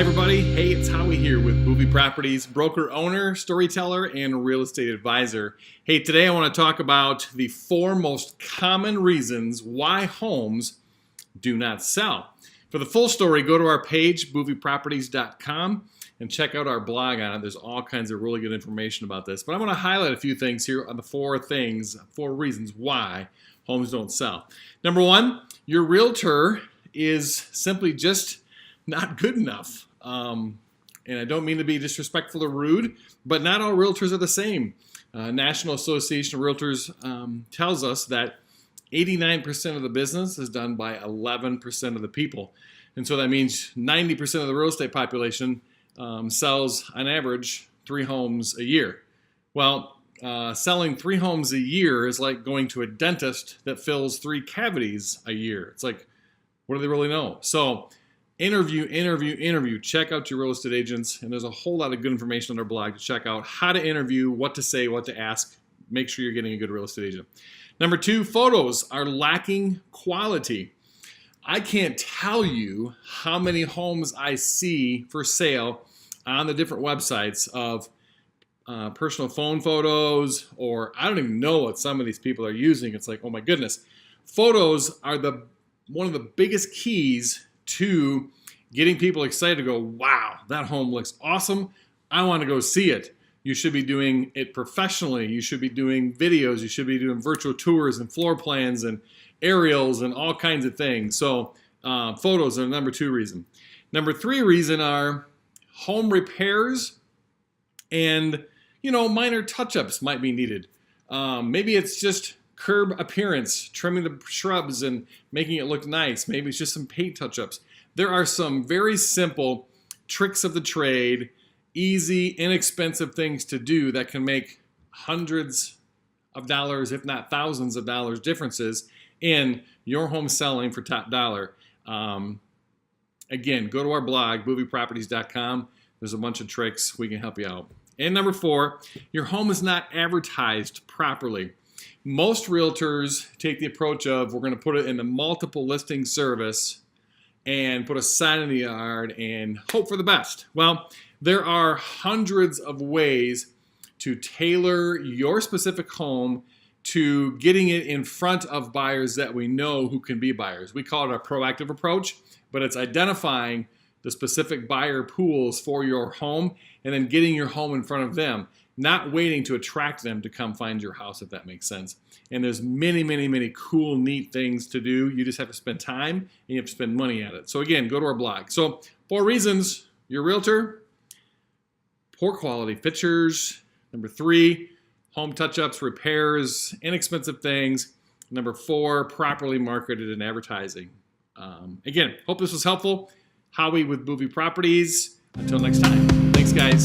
everybody. Hey, it's Howie here with Boovie Properties, broker owner, storyteller, and real estate advisor. Hey, today I want to talk about the 4 most common reasons why homes do not sell. For the full story, go to our page, boovieproperties.com, and check out our blog on it. There's all kinds of really good information about this. But I want to highlight a few things here on the 4 reasons why homes don't sell. Number 1, your realtor is simply just not good enough. And I don't mean to be disrespectful or rude, but not all realtors are the same. National Association of Realtors tells us that 89% of the business is done by 11% of the people. And so that means 90% of the real estate population sells, on average, 3 homes a year. Well, selling 3 homes a year is like going to a dentist that fills 3 cavities a year. It's like, what do they really know? So interview. Check out your real estate agents, and there's a whole lot of good information on our blog to check out how to interview, what to say, what to ask. Make sure you're getting a good real estate agent. Number 2, photos are lacking quality. I can't tell you how many homes I see for sale on the different websites of personal phone photos, or I don't even know what some of these people are using. It's like, oh my goodness. Photos are one of the biggest keys to getting people excited to go, wow, that home looks awesome. I want to go see it. You should be doing it professionally. You should be doing videos. You should be doing virtual tours and floor plans and aerials and all kinds of things. So photos are number 2 reason. Number 3 reason are home repairs and, minor touch-ups might be needed. Maybe it's just curb appearance, trimming the shrubs and making it look nice. Maybe it's just some paint touch-ups. There are some very simple tricks of the trade, easy, inexpensive things to do that can make hundreds of dollars, if not thousands of dollars differences in your home selling for top dollar. Again, go to our blog, boovieproperties.com. There's a bunch of tricks. We can help you out. And number 4, your home is not advertised properly. Most realtors take the approach of, we're going to put it in the multiple listing service and put a sign in the yard and hope for the best. Well, there are hundreds of ways to tailor your specific home to getting it in front of buyers that we know who can be buyers. We call it a proactive approach, but it's identifying the specific buyer pools for your home and then getting your home in front of them. Not waiting to attract them to come find your house, if that makes sense. And there's many, many, many cool, neat things to do. You just have to spend time and you have to spend money at it. So again, go to our blog. So 4 reasons your realtor, poor quality pictures. Number 3, home touch-ups, repairs, inexpensive things. Number 4, properly marketed and advertising. Again, hope this was helpful. Howie with Boovie Properties. Until next time. Thanks, guys.